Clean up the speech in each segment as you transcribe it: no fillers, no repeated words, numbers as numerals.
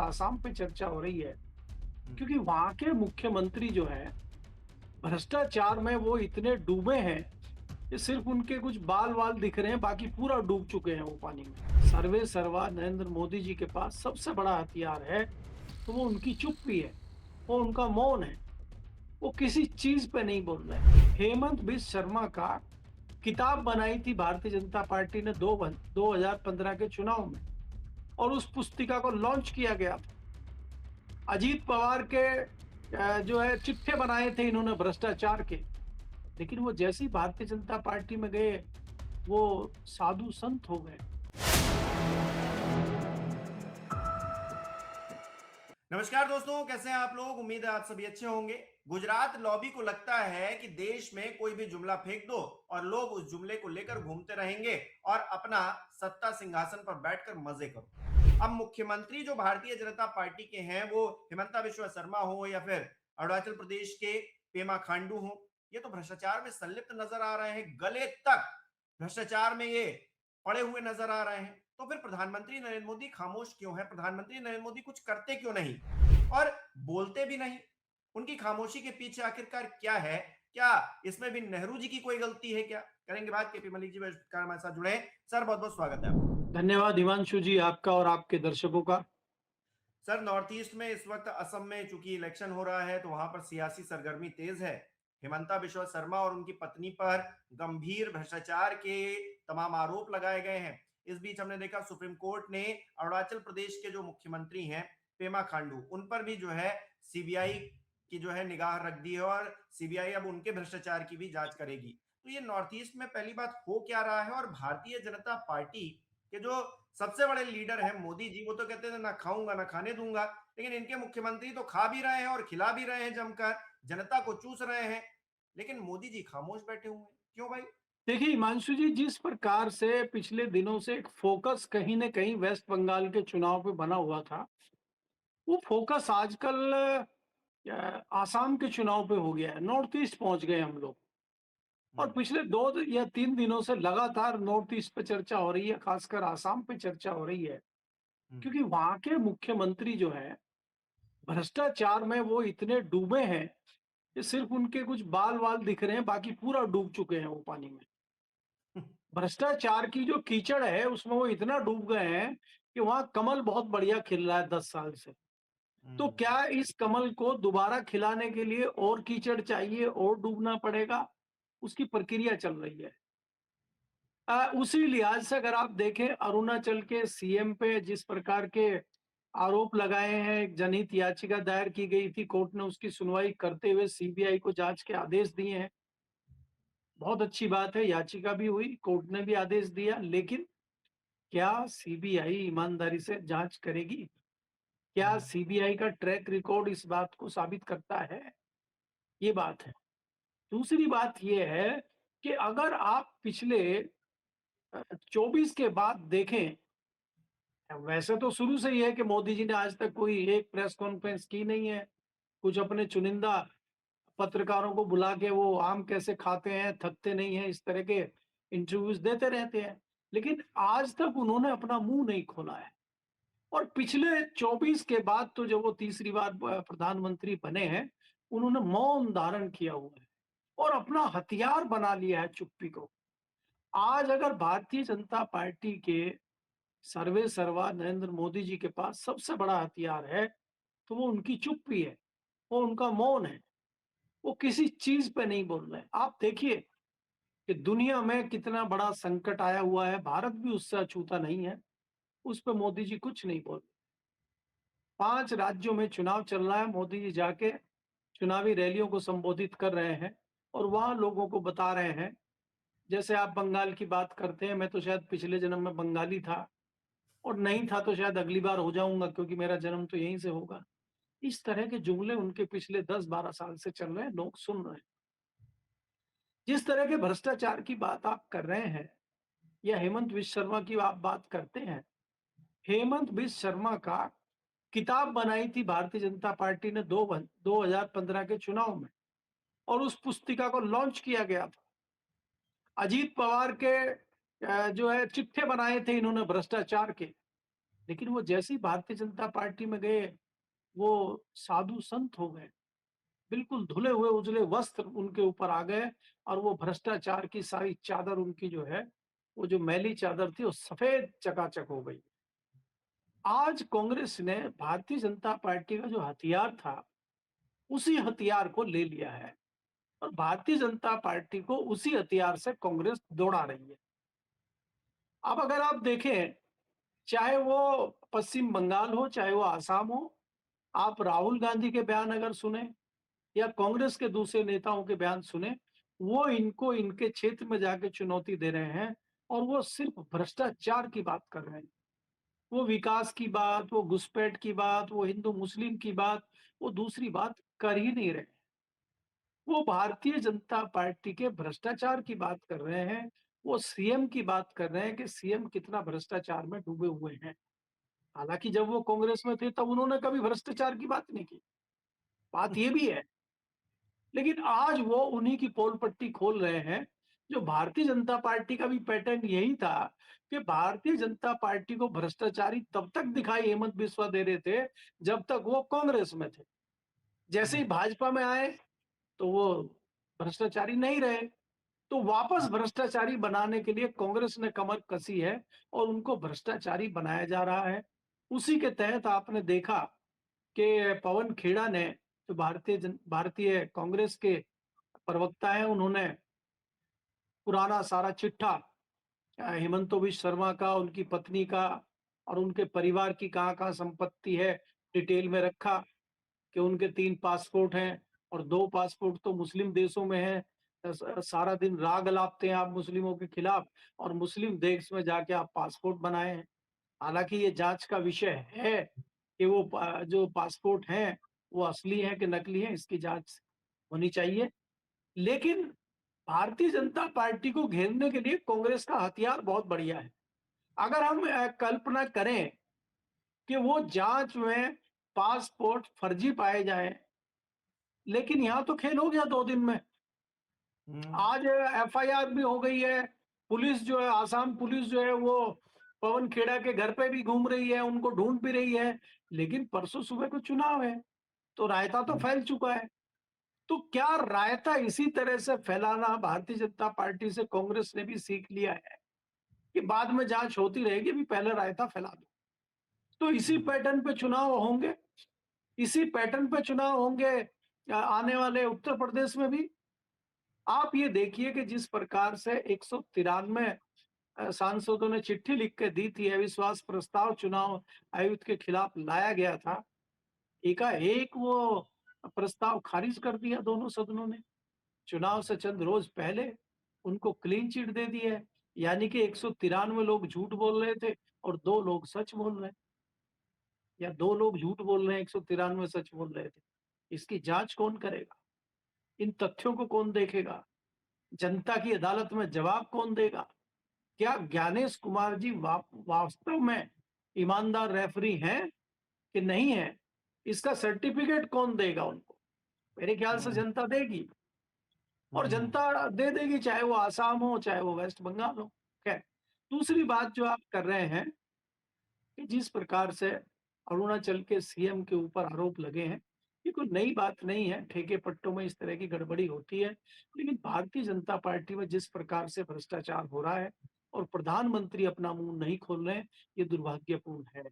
आसाम पे चर्चा हो रही है, हुँ। क्योंकि वहां के मुख्यमंत्री जो है भ्रष्टाचार में वो इतने डूबे हैं कि सिर्फ उनके कुछ बाल वाल दिख रहे हैं, बाकी पूरा डूब चुके हैं वो पानी में। सर्वे सर्वा नरेंद्र मोदी जी के पास सबसे बड़ा हथियार है तो वो उनकी चुप्पी है, वो उनका मौन है। वो किसी चीज पे नहीं बोल रहे। हेमंत बिस्व शर्मा का किताब बनाई थी भारतीय जनता पार्टी ने 2015 के चुनाव में, और उस पुस्तिका को लॉन्च किया गया था। अजीत पवार के जो है चिट्ठे बनाए थे इन्होंने भ्रष्टाचार के, लेकिन वो जैसे ही भारतीय जनता पार्टी में गए वो साधु संत हो गए। नमस्कार दोस्तों, कैसे हैं आप लोग? उम्मीद है आप सभी अच्छे होंगे। गुजरात लॉबी को लगता है कि देश में कोई भी जुमला फेंक दो और लोग उस जुमले को लेकर घूमते रहेंगे और अपना सत्ता सिंहासन पर बैठकर मजे करो। अब मुख्यमंत्री जो भारतीय जनता पार्टी के हैं वो हिमंता बिस्वा शर्मा हो या फिर अरुणाचल प्रदेश के पेमा खांडू हो, ये तो भ्रष्टाचार में संलिप्त नजर आ रहे हैं। गले तक भ्रष्टाचार में ये पड़े हुए नजर आ रहे हैं। तो फिर प्रधानमंत्री नरेंद्र मोदी खामोश क्यों है? प्रधानमंत्री नरेंद्र मोदी कुछ करते क्यों नहीं और बोलते भी नहीं? उनकी खामोशी के पीछे आखिरकार क्या है? क्या इसमें भी नेहरू जी की कोई गलती है क्या? करेंगे बात। केपी मलिक जी हमारे साथ जुड़े हैं। सर, बहुत बहुत स्वागत है आपका। धन्यवाद हिमांशु जी, आपका और आपके दर्शकों का। सर, नॉर्थ ईस्ट में इस वक्त असम में चूंकि इलेक्शन हो रहा है तो वहां पर सियासी सरगर्मी तेज है। हिमंता बिश्वा शर्मा और उनकी पत्नी पर गंभीर भ्रष्टाचार के तमाम आरोप लगाए गए हैं। इस बीच हमने देखा सुप्रीम कोर्ट ने अरुणाचल प्रदेश के जो मुख्यमंत्री हैं पेमा खांडू, उन पर भी जो है सीबीआई की जो है निगाह रख दी है और सीबीआई अब उनके भ्रष्टाचार की भी जांच करेगी। तो ये नॉर्थ ईस्ट में पहली बात हो क्या रहा है? और भारतीय जनता पार्टी के जो सबसे बड़े लीडर हैं मोदी जी, वो तो कहते हैं ना खाऊंगा ना खाने दूंगा, लेकिन इनके मुख्यमंत्री तो खा भी रहे हैं और खिला भी रहे हैं जमकर, जनता को चूस रहे हैं। लेकिन मोदी जी खामोश बैठे हुए हैं। क्यों भाई? देखिए हिमांशु जी, जिस प्रकार से पिछले दिनों से एक फोकस कहीं न कहीं वेस्ट बंगाल के चुनाव पे बना हुआ था, वो फोकस आजकल आसाम के चुनाव पे हो गया है। नॉर्थ ईस्ट पहुंच गए हम लोग, और हम्म। पिछले 2 या 3 दिनों से लगातार नॉर्थ ईस्ट पे चर्चा हो रही है, खासकर आसाम पे चर्चा हो रही है, हम्म। क्योंकि वहां के मुख्यमंत्री जो है भ्रष्टाचार में वो इतने डूबे हैं कि सिर्फ उनके कुछ बाल वाल दिख रहे हैं, बाकी पूरा डूब चुके हैं वो पानी में। भ्रष्टाचार की जो कीचड़ है उसमें वो इतना डूब गए हैं कि वहां कमल बहुत बढ़िया खिल रहा है 10 साल से। तो हम्म। क्या इस कमल को दोबारा खिलाने के लिए और कीचड़ चाहिए, और डूबना पड़ेगा? उसकी प्रक्रिया चल रही है। उसी लिहाज से अगर आप देखें, अरुणाचल के सीएम पे जिस प्रकार के आरोप लगाए हैं, एक जनहित याचिका दायर की गई थी, कोर्ट ने उसकी सुनवाई करते हुए सीबीआई को जांच के आदेश दिए हैं। बहुत अच्छी बात है, याचिका भी हुई, कोर्ट ने भी आदेश दिया, लेकिन क्या सीबीआई ईमानदारी से जांच करेगी? क्या हम्म। सीबीआई का ट्रैक रिकॉर्ड इस बात को साबित करता है? ये बात है। दूसरी बात ये है कि अगर आप पिछले 24 के बाद देखें, वैसे तो शुरू से ही है कि मोदी जी ने आज तक कोई एक प्रेस कॉन्फ्रेंस की नहीं है। कुछ अपने चुनिंदा पत्रकारों को बुला के वो आम कैसे खाते हैं, थकते नहीं हैं, इस तरह के इंटरव्यूज देते रहते हैं। लेकिन आज तक उन्होंने अपना मुंह नहीं खोला है। और पिछले 24 के बाद तो जब वो तीसरी बार प्रधानमंत्री बने हैं, उन्होंने मौन धारण किया हुआ है और अपना हथियार बना लिया है चुप्पी को। आज अगर भारतीय जनता पार्टी के सर्वे सर्वा नरेंद्र मोदी जी के पास सबसे बड़ा हथियार है तो वो उनकी चुप्पी है, वो उनका मौन है। वो किसी चीज पे नहीं बोल रहे। आप देखिए कि दुनिया में कितना बड़ा संकट आया हुआ है, भारत भी उससे अछूता नहीं है, उस पे मोदी जी कुछ नहीं बोल रहे। 5 राज्यों में चुनाव चल रहा है, मोदी जी जाके चुनावी रैलियों को संबोधित कर रहे हैं और वहां लोगों को बता रहे हैं, जैसे आप बंगाल की बात करते हैं, मैं तो शायद पिछले जन्म में बंगाली था, और नहीं था तो शायद अगली बार हो जाऊंगा क्योंकि मेरा जन्म तो यहीं से होगा। इस तरह के जुमले उनके पिछले 10-12 साल से चल रहे हैं, लोग सुन रहे हैं। जिस तरह के भ्रष्टाचार की बात आप कर रहे हैं या हेमंत बिस्व शर्मा की आप बात करते हैं, हेमंत बिस्व शर्मा का किताब बनाई थी भारतीय जनता पार्टी ने 2015 के चुनाव में, और उस पुस्तिका को लॉन्च किया गया था। अजीत पवार के जो है चिट्ठे बनाए थे इन्होंने भ्रष्टाचार के, लेकिन वो जैसे ही भारतीय जनता पार्टी में गए, वो साधु संत हो गए। बिल्कुल धुले हुए उजले वस्त्र उनके ऊपर आ गए और वो भ्रष्टाचार की सारी चादर उनकी जो है, वो जो मैली चादर थी वो सफेद चकाचक हो गई। आज कांग्रेस ने भारतीय जनता पार्टी का जो हथियार था, उसी हथियार को ले लिया है और भारतीय जनता पार्टी को उसी हथियार से कांग्रेस दौड़ा रही है। अब अगर आप देखें, चाहे वो पश्चिम बंगाल हो, चाहे वो आसाम हो, आप राहुल गांधी के बयान अगर सुने या कांग्रेस के दूसरे नेताओं के बयान सुने, वो इनको इनके क्षेत्र में जाके चुनौती दे रहे हैं और वो सिर्फ भ्रष्टाचार की बात कर रहे हैं। वो विकास की बात, वो घुसपैठ की बात, वो हिंदू मुस्लिम की बात, वो दूसरी बात कर ही नहीं रहे। वो भारतीय जनता पार्टी के भ्रष्टाचार की बात कर रहे हैं। वो सीएम की बात कर रहे हैं कि सीएम कितना भ्रष्टाचार में डूबे हुए हैं। हालांकि जब वो कांग्रेस में थे तब उन्होंने कभी भ्रष्टाचार की बात नहीं की। बात ये भी है, लेकिन आज वो उन्हीं की पोल पट्टी खोल रहे हैं। जो भारतीय जनता पार्टी का भी पैटर्न यही था कि भारतीय जनता पार्टी को भ्रष्टाचारी तब तक दिखाई हेमंत बिस्वा दे रहे थे जब तक वो कांग्रेस में थे। जैसे ही भाजपा में आए तो वो भ्रष्टाचारी नहीं रहे। तो वापस भ्रष्टाचारी बनाने के लिए कांग्रेस ने कमर कसी है और उनको भ्रष्टाचारी बनाया जा रहा है। उसी के तहत आपने देखा कि पवन खेड़ा ने, जो भारतीय कांग्रेस के प्रवक्ता हैं, उन्होंने पुराना सारा चिट्ठा हेमंत बिश्व शर्मा का, उनकी पत्नी का और उनके परिवार की कहाँ-कहाँ संपत्ति है, डिटेल में रखा कि उनके 3 पासपोर्ट हैं और 2 पासपोर्ट तो मुस्लिम देशों में हैं। सारा दिन राग अलापते हैं आप मुस्लिमों के खिलाफ और मुस्लिम देश में जाके आप पासपोर्ट बनाए हैं। हालाँकि ये जाँच का विषय है कि वो जो पासपोर्ट हैं, वो असली हैं कि नकली हैं, इसकी जाँच होनी चाहिए। लेकिन भारतीय जनता पार्टी को घेरने के लिए कांग्रेस का हथियार बहुत बढ़िया है। अगर हम कल्पना करें कि वो जाँच में पासपोर्ट फर्जी पाए जाएँ, लेकिन यहाँ तो खेल हो गया 2 दिन में। हम्म। आज एफआईआर भी हो गई है। पुलिस जो है, आसाम पुलिस जो है वो पवन खेड़ा के घर पे भी घूम रही है, उनको ढूँढ भी रही है। लेकिन परसों सुबह को चुनाव है, तो रायता तो फैल चुका है। तो क्या रायता इसी तरह से फैलाना भारतीय जनता पार्टी से कांग्रेस ने भी सीख लिया है कि बाद में जाँच होती रहेगी, अभी पहले रायता फैला दो। तो इसी पैटर्न पे चुनाव होंगे, इसी पैटर्न पे चुनाव होंगे आने वाले उत्तर प्रदेश में भी। आप ये देखिए कि जिस प्रकार से 193 सांसदों ने चिट्ठी लिख के दी थी, अविश्वास प्रस्ताव चुनाव आयुक्त के खिलाफ लाया गया था, एकाएक वो प्रस्ताव खारिज कर दिया दोनों सदनों ने। चुनाव से चंद रोज पहले उनको क्लीन चिट दे दी है, यानी कि 193 लोग झूठ बोल रहे थे और 2 लोग सच बोल रहे हैं, या 2 लोग झूठ बोल रहे हैं, 193 सच बोल रहे थे। इसकी जांच कौन करेगा? इन तथ्यों को कौन देखेगा? जनता की अदालत में जवाब कौन देगा? क्या ज्ञानेश कुमार जी वास्तव में ईमानदार रेफरी हैं कि नहीं है? इसका सर्टिफिकेट कौन देगा उनको? मेरे ख्याल से हम्म। जनता देगी और हम्म। जनता दे देगी, चाहे वो आसाम हो, चाहे वो वेस्ट बंगाल हो। खैर, दूसरी बात जो आप कर रहे हैं कि जिस प्रकार से अरुणाचल के सीएम के ऊपर आरोप लगे हैं, ये कोई नई बात नहीं है, ठेके पट्टों में इस तरह की गड़बड़ी होती है। लेकिन भारतीय जनता पार्टी में जिस प्रकार से भ्रष्टाचार हो रहा है और प्रधानमंत्री अपना मुँह नहीं खोल रहे हैं, ये दुर्भाग्यपूर्ण है।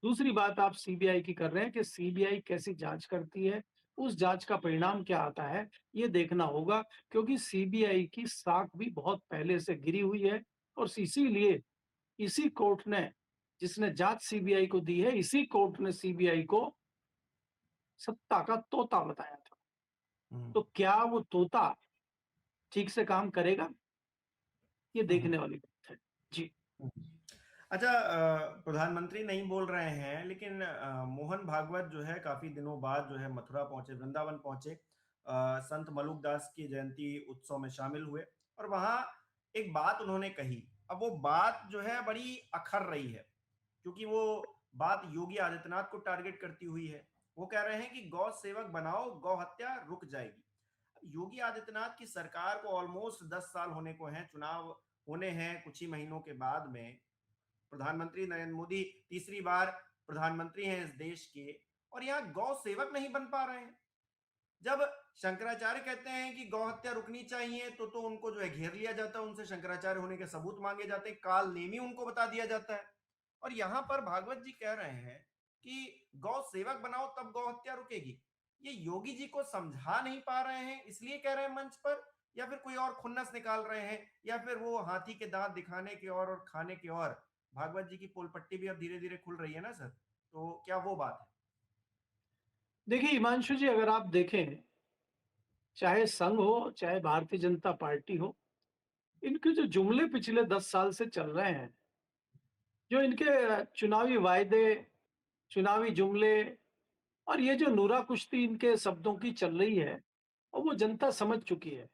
दूसरी बात आप सीबीआई की कर रहे हैं कि सीबीआई कैसी जाँच करती है, उस जाँच का परिणाम क्या आता है, ये देखना होगा, क्योंकि सीबीआई की साख भी बहुत पहले से गिरी हुई है और इसीलिए इसी कोर्ट ने, जिसने जांच सीबीआई को दी है, इसी कोर्ट ने सीबीआई को सत्ता का तोता बताया था। हम्म। तो क्या वो तोता ठीक से काम करेगा? ये हम्म। देखने वाली बात है। जी। अच्छा, प्रधानमंत्री नहीं बोल रहे हैं, लेकिन मोहन भागवत जो है काफी दिनों बाद जो है मथुरा पहुंचे, वृंदावन पहुंचे, संत मलुकदास की जयंती उत्सव में शामिल हुए और वहां एक बात उन्होंने कही। अब वो बात जो है बड़ी अखर रही है, क्योंकि वो बात योगी आदित्यनाथ को टारगेट करती हुई है। वो कह रहे हैं कि गौ सेवक बनाओ, गौ हत्या रुक जाएगी। योगी आदित्यनाथ की सरकार को ऑलमोस्ट 10 साल होने को हैं, चुनाव होने हैं कुछ ही महीनों के बाद में। प्रधानमंत्री नरेंद्र मोदी तीसरी बार प्रधानमंत्री हैं इस देश के, और यहाँ गौ सेवक नहीं बन पा रहे हैं। जब शंकराचार्य कहते हैं कि गौ हत्या रुकनी चाहिए तो उनको जो है घेर लिया जाता है, उनसे शंकराचार्य होने के सबूत मांगे जाते हैं, काल नेमी उनको बता दिया जाता है। और यहाँ पर भागवत जी कह रहे हैं कि गौ सेवक बनाओ तब गौ हत्या रुकेगी। ये योगी जी को समझा नहीं पा रहे हैं इसलिए कह रहे हैं मंच पर, या फिर कोई और खुन्नस निकाल रहे हैं, या फिर वो हाथी के दांत दिखाने की और खाने की और भागवत जी की पोल पट्टी भी अब धीरे धीरे खुल रही है ना सर, तो क्या वो बात है? देखिए हिमांशु जी, अगर आप देखें, चाहे संघ हो चाहे भारतीय जनता पार्टी हो, इनके जो जुमले पिछले 10 साल से चल रहे हैं, जो इनके चुनावी वायदे, चुनावी जुमले, और ये जो नूरा कुश्ती इनके शब्दों की चल रही है, और वो जनता समझ चुकी है।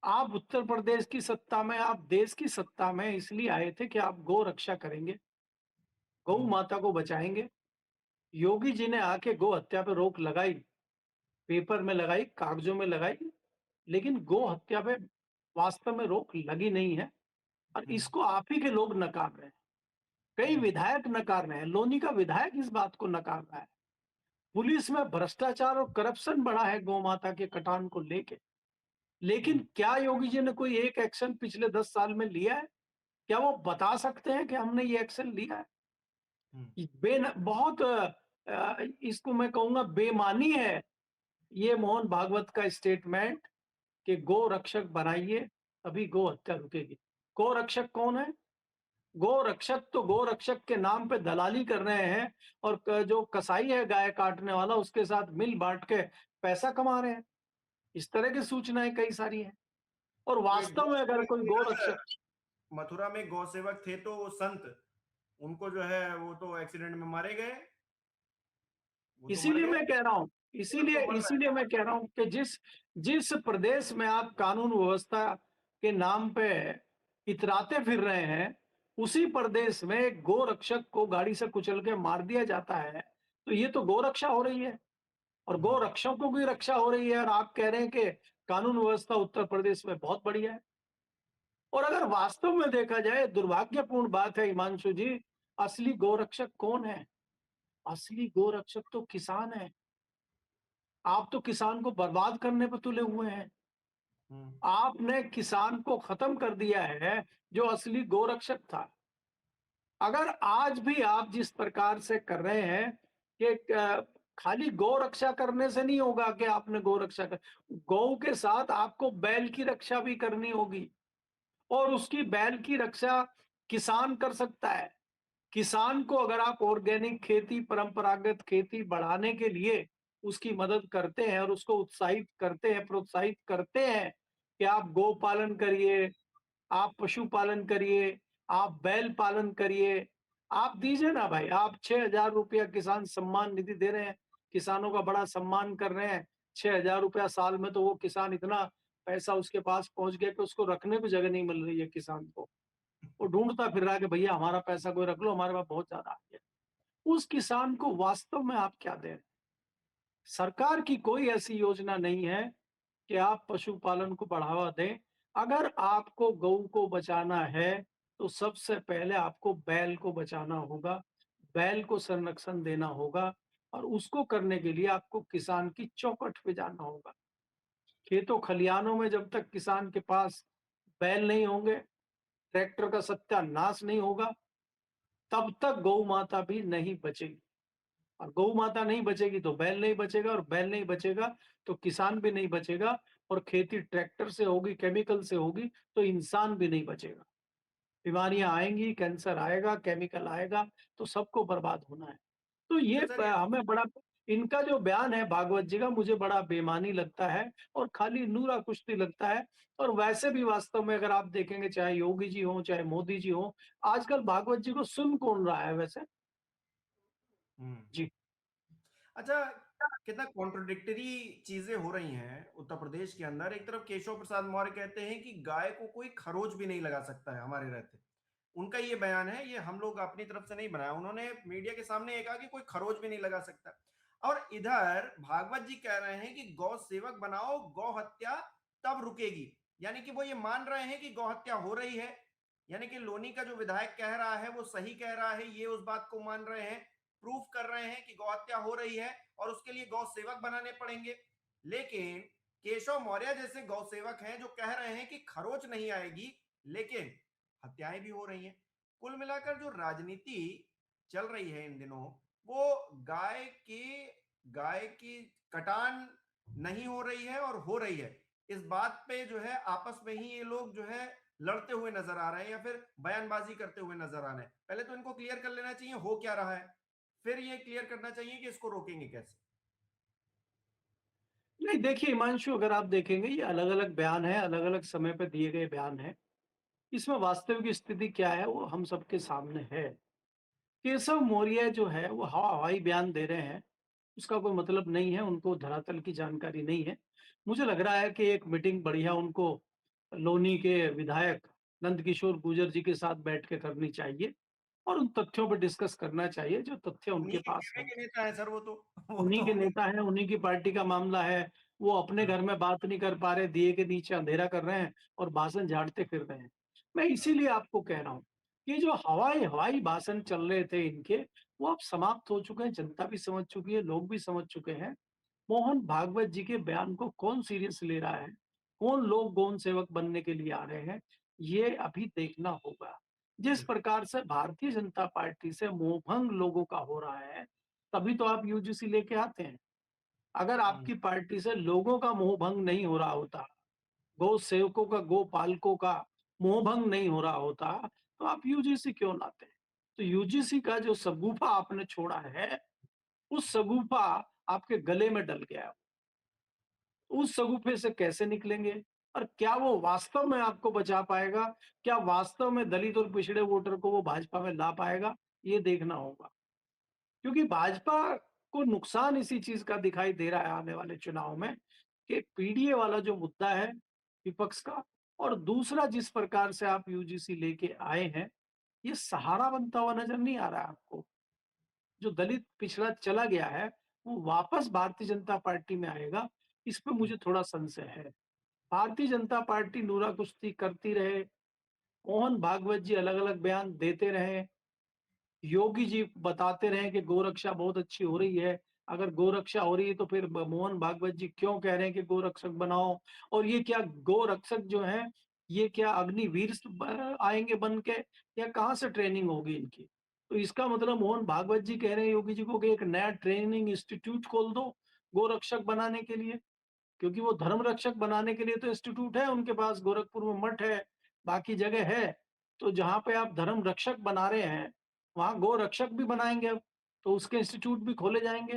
आप उत्तर प्रदेश की सत्ता में, आप देश की सत्ता में इसलिए आए थे कि आप गौ रक्षा करेंगे, गौ हम्म, माता को बचाएंगे। योगी जी ने आके गौ हत्या पे रोक लगाई, पेपर में लगाई, कागजों में लगाई, लेकिन गौ हत्या पे वास्तव में रोक लगी नहीं है, और हम्म, इसको आप ही के लोग नकार रहे हैं। कई हम्म, विधायक नकार रहे हैं, लोनी का विधायक इस बात को नकार रहा है। पुलिस में भ्रष्टाचार और करप्शन बढ़ा है गौ माता के कटान को लेके, लेकिन हम्म, क्या योगी जी ने कोई एक एक्शन पिछले 10 साल में लिया है? क्या वो बता सकते हैं कि हमने ये एक्शन लिया है? हम्म, बहुत इसको मैं कहूंगा बेमानी है ये मोहन भागवत का स्टेटमेंट कि गो रक्षक बनाइए तभी गो हत्या रुकेगी। गो रक्षक कौन है? गो रक्षक तो गो रक्षक के नाम पे दलाली कर रहे हैं, और जो कसाई है गाय काटने वाला, उसके साथ मिल बांट के पैसा कमा रहे हैं। इस तरह की सूचनाएं कई सारी हैं। और तो एक गौ वास्तव में अगर सेवक कोई थे गो ना सर, रक्षक, मथुरा में गौ सेवक थे तो वो संत, उनको जो है वो तो एक्सीडेंट में मारे गए, वो तो मर इसीलिए गए, मैं कह रहा हूं, सेवक इसीलिए तो मर रहे इसीलिए मैं कह रहा हूं कि जिस जिस प्रदेश में आप कानून व्यवस्था के नाम पे इतराते फिर रहे हैं, उसी प्रदेश में गो रक्षक को गाड़ी से कुचल के मार दिया जाता है, तो ये तो गो रक्षा हो रही है, और गो हैं। रक्षकों की रक्षा हो रही है, और आप कह रहे हैं कि कानून व्यवस्था उत्तर प्रदेश में बहुत बढ़िया है। और अगर वास्तव में देखा जाए, दुर्भाग्यपूर्ण बात है हिमांशु जी, असली गोरक्षक कौन है? असली गोरक्षक तो किसान है। आप तो किसान को बर्बाद करने पर तुले हुए हैं। हम्म, आपने किसान को खत्म कर दिया है, जो असली गोरक्षक था। अगर आज भी आप जिस प्रकार से कर रहे हैं कि खाली गौ रक्षा करने से नहीं होगा कि आपने गौ रक्षा कर, गौ के साथ आपको बैल की रक्षा भी करनी होगी, और उसकी बैल की रक्षा किसान कर सकता है। किसान को अगर आप ऑर्गेनिक खेती, परंपरागत खेती बढ़ाने के लिए उसकी मदद करते हैं, और उसको उत्साहित करते हैं, प्रोत्साहित करते हैं कि आप गौ पालन करिए, आप पशुपालन करिए, आप बैल पालन करिए, आप दीजिए ना भाई। आप 6,000 रुपया किसान सम्मान निधि दे रहे हैं, किसानों का बड़ा सम्मान कर रहे हैं। 6,000 रुपया साल में, तो वो किसान इतना पैसा उसके पास पहुंच गया कि उसको रखने को जगह नहीं मिल रही है किसान को। वो ढूंढता फिर रहा है कि भैया हमारा पैसा कोई रख लो, हमारे पास बहुत ज्यादा आ गया। उस किसान को वास्तव में आप क्या दे रहे हैं? सरकार की कोई ऐसी योजना नहीं है कि आप पशुपालन को बढ़ावा दें। अगर आपको गौ को बचाना है, तो सबसे पहले आपको बैल को बचाना होगा, बैल को संरक्षण देना होगा, और उसको करने के लिए आपको किसान की चौखट पे जाना होगा। खेतों खलिहानों में जब तक किसान के पास बैल नहीं होंगे, ट्रैक्टर का सत्यानाश नहीं होगा, तब तक गौ माता भी नहीं बचेगी। और गौ माता नहीं बचेगी तो बैल नहीं बचेगा, और बैल नहीं बचेगा तो किसान भी नहीं बचेगा, और खेती ट्रैक्टर से होगी, केमिकल से होगी, तो इंसान भी नहीं बचेगा। बीमारियां आएंगी, कैंसर आएगा, केमिकल आएगा, तो सबको बर्बाद होना है। तो ये तो सर ये हमें बड़ा, इनका जो बयान है भागवत जी का, मुझे बड़ा बेमानी लगता है, और खाली नूरा कुश्ती लगता है। और वैसे भी वास्तव में अगर आप देखेंगे, चाहे योगी जी हो चाहे मोदी जी हो, आजकल भागवत जी को सुन कौन रहा है वैसे? हम्म, जी। अच्छा, कितना कॉन्ट्रोडिक्टरी चीजें हो रही हैं उत्तर प्रदेश के अंदर। एक तरफ केशव प्रसाद मौर्य कहते हैं कि गाय को कोई खरोच भी नहीं लगा सकता है हमारे रहते, उनका ये बयान है, ये हम लोग अपनी तरफ से नहीं बनाया, उन्होंने मीडिया के सामने ये कहा कि कोई खरोच भी नहीं लगा सकता। और इधर भागवत जी कह रहे हैं कि गौ सेवक बनाओ, गौ हत्या तब रुकेगी। यानी कि वो ये मान रहे हैं कि गौ हत्या हो रही है, यानी कि लोनी का जो विधायक कह रहा है वो सही कह रहा है, ये उस बात को मान रहे हैं, प्रूफ कर रहे हैं कि गौ हत्या हो रही है और उसके लिए गौ सेवक बनाने पड़ेंगे। लेकिन केशव मौर्य जैसे गौ सेवक हैं जो कह रहे हैं कि खरोच नहीं आएगी, लेकिन हत्याएं भी हो रही हैं। कुल मिलाकर जो राजनीति चल रही है इन दिनों, वो गाय की कटान नहीं हो रही है और हो रही है। इस बात पे जो है आपस में ही ये लोग जो है लड़ते हुए नजर आ रहे हैं या फिर बयानबाजी करते हुए नजर आ रहे हैं। पहले तो इनको क्लियर कर लेना चाहिए हो क्या रहा है, फिर ये क्लियर करना चाहिए कि इसको रोकेंगे कैसे। नहीं देखिए हिमांशु, अगर आप देखेंगे ये अलग-अलग बयान है, अलग-अलग समय पे दिए गए बयान हैं। इसमें वास्तविक स्थिति क्या है वो हम सबके सामने है। केशव मौर्य जो है वो हवाई बयान दे रहे हैं, उसका कोई मतलब नहीं है, उनको धरातल की जानकारी नहीं है। मुझे लग रहा है कि एक मीटिंग बढ़िया उनको लोनी के विधायक नंदकिशोर गुर्जर जी के साथ बैठ के करनी चाहिए और उन तथ्यों पर डिस्कस करना चाहिए जो तथ्य उन्हीं उनके के पास कहने हैं। के नेता है सर वो तो वो उन्हीं तो के उन्हीं। नेता हैं, उन्हीं की पार्टी का मामला है। वो अपने घर में बात नहीं कर पा रहे, दिए के नीचे अंधेरा कर रहे हैं और भाषण झाड़ते फिर रहे हैं। मैं इसीलिए आपको कह रहा हूँ कि जो हवाई हवाई भाषण चल रहे थे इनके, वो अब समाप्त हो चुके हैं, जनता भी समझ चुकी है, लोग भी समझ चुके हैं। मोहन भागवत जी के बयान को कौन सीरियस ले रहा है, कौन लोग गौन सेवक बनने के लिए आ रहे हैं, ये अभी देखना होगा। जिस बिल्कुल। प्रकार से भारतीय जनता पार्टी से मोहभंग लोगों का हो रहा है, तभी तो आप यूजीसी लेके आते हैं। अगर हम्म, आपकी पार्टी से लोगों का मोहभंग नहीं हो रहा होता, गौ सेवकों का, गो पालकों का मोहभंग नहीं हो रहा होता, तो आप यूजीसी क्यों लाते? तो यूजीसी का जो सगुफा आपने छोड़ा है, उस सगुफा आपके गले में डल गया है। उस सगुफे से कैसे निकलेंगे? और क्या वो वास्तव में आपको बचा पाएगा? क्या वास्तव में दलित और पिछड़े वोटर को वो भाजपा में ला पाएगा? ये देखना होगा। क्योंकि भाजपा को नुकसान इसी चीज का दिखाई दे रहा है आने वाले चुनाव में कि पीडीए वाला जो मुद्दा है विपक्ष का, और दूसरा जिस प्रकार से आप यूजीसी लेके आए हैं, ये सहारा बनता हुआ नजर नहीं आ रहा है आपको। जो दलित पिछड़ा चला गया है, वो वापस भारतीय जनता पार्टी में आएगा, इस पे मुझे थोड़ा संशय है। भारतीय जनता पार्टी नूरा कुश्ती करती रहे, मोहन भागवत जी अलग अलग बयान देते रहे, योगी जी बताते रहे कि गोरक्षा बहुत अच्छी हो रही है। अगर गोरक्षा हो रही है तो फिर मोहन भागवत जी क्यों कह रहे हैं कि गोरक्षक बनाओ? और ये क्या गोरक्षक जो है, ये क्या अग्निवीर आएंगे बन के, या कहाँ से ट्रेनिंग होगी इनकी? तो इसका मतलब मोहन भागवत जी कह रहे हैं योगी जी को कि एक नया ट्रेनिंग इंस्टीट्यूट खोल दो गोरक्षक बनाने के लिए। क्योंकि वो धर्म रक्षक बनाने के लिए तो इंस्टीट्यूट है उनके पास, गोरखपुर में मठ है, बाकी जगह है। तो जहाँ पे आप धर्म रक्षक बना रहे हैं, वहाँ गो रक्षक भी बनाएंगे अब, तो उसके इंस्टीट्यूट भी खोले जाएंगे।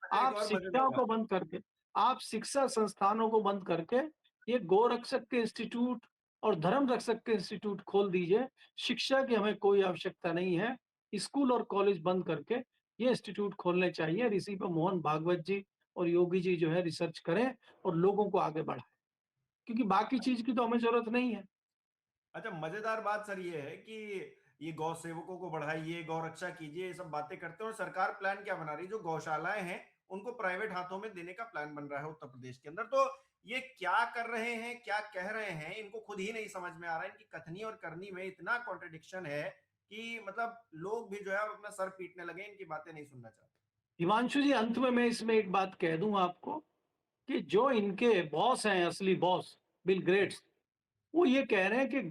अच्छा एक आप और मजेदार शिक्षाओं को बात। बंद करके, आप शिक्षा संस्थानों को बंद करके ये गो रक्षक के इंस्टीट्यूट और धर्म रक्षक के इंस्टीट्यूट खोल दीजिए। शिक्षा की हमें कोई आवश्यकता नहीं है। स्कूल और कॉलेज बंद करके ये इंस्टीट्यूट खोलने चाहिए और इसी पर मोहन भागवत जी और योगी जी जो है रिसर्च करें और लोगों को आगे बढ़ाएं, क्योंकि बाकी चीज की तो हमें जरूरत नहीं है। अच्छा मजेदार बात सर ये है कि ये गौ सेवकों को बढ़ाइए, गौ रक्षा कीजिए, ये सब बातें करते हैं और सरकार प्लान क्या बना रही है, जो गौशालाएं हैं उनको प्राइवेट हाथों में देने का प्लान बन रहा है उत्तर प्रदेश के अंदर। तो ये क्या कर रहे हैं, क्या कह रहे हैं, इनको खुद ही नहीं समझ में आ रहा है। इनकी कथनी और करनी में इतना कॉन्ट्रडिक्शन है कि मतलब लोग भी जो है अपना सर पीटने लगे, इनकी बातें नहीं सुनना चाहते। हिमांशु जी, अंत में मैं इसमें एक बात कह दूं आपको कि जो इनके बॉस हैं, असली बॉस बिल ग्रेट्स, वो ये कह रहे हैं कि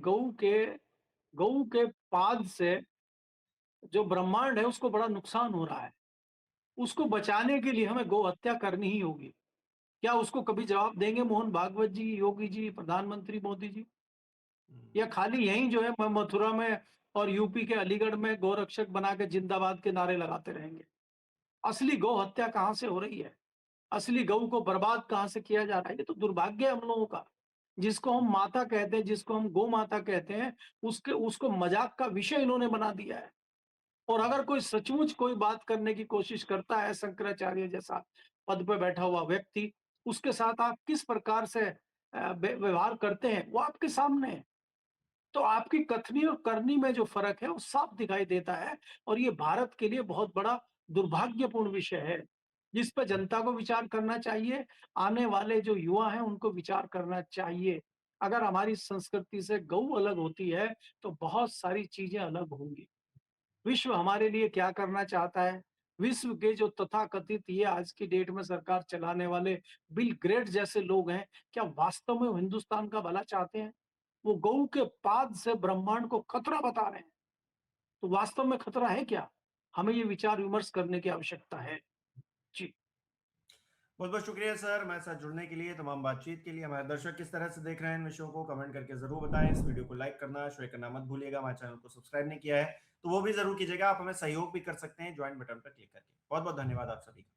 गऊ के पाद से जो ब्रह्मांड है उसको बड़ा नुकसान हो रहा है। उसको बचाने के लिए हमें गौ हत्या करनी ही होगी। क्या उसको कभी जवाब देंगे मोहन भागवत जी, योगी जी, प्रधानमंत्री मोदी जी? या खाली यहीं जो है मथुरा में और यूपी के अलीगढ़ में गौरक्षक बना के जिंदाबाद के नारे लगाते रहेंगे? असली गौ हत्या कहाँ से हो रही है? असली गऊ को बर्बाद कहाँ से किया जा रहा है? ये तो दुर्भाग्य है हम लोगों का। जिसको हम माता कहते हैं, जिसको हम गौ माता कहते हैं, उसके उसको मजाक का विषय इन्होंने बना दिया है। और अगर कोई सचमुच कोई बात करने की कोशिश करता है, शंकराचार्य जैसा पद पे बैठा हुआ व्यक्ति, उसके साथ आप किस प्रकार से व्यवहार करते हैं, वो आपके सामने है। तो आपकी कथनी और करनी में जो फर्क है वो साफ दिखाई देता है। और ये भारत के लिए बहुत बड़ा दुर्भाग्यपूर्ण विषय है, जिस पर जनता को विचार करना चाहिए। आने वाले जो युवा हैं उनको विचार करना चाहिए। अगर हमारी संस्कृति से गौ अलग होती है, तो बहुत सारी चीजें अलग होंगी। विश्व हमारे लिए क्या करना चाहता है? विश्व के जो तथाकथित ये आज की डेट में सरकार चलाने वाले बिल ग्रेट जैसे लोग हैं, क्या वास्तव में वो हिंदुस्तान का भला चाहते हैं? वो गऊ के पाद से ब्रह्मांड को खतरा बता रहे हैं। तो वास्तव में खतरा है क्या? हमें ये विचार विमर्श करने की आवश्यकता है। जी। बहुत बहुत शुक्रिया सर हमारे साथ जुड़ने के लिए, तमाम बातचीत के लिए। हमारे दर्शक किस तरह से देख रहे हैं इन विषयों को कमेंट करके जरूर बताएं। इस वीडियो को लाइक करना शेयर करना मत भूलिएगा। हमारे चैनल को सब्सक्राइब नहीं किया है तो वो भी जरूर कीजिएगा। आप हमें सहयोग भी कर सकते हैं ज्वाइन बटन पर क्लिक करके। बहुत बहुत धन्यवाद आप सभी का।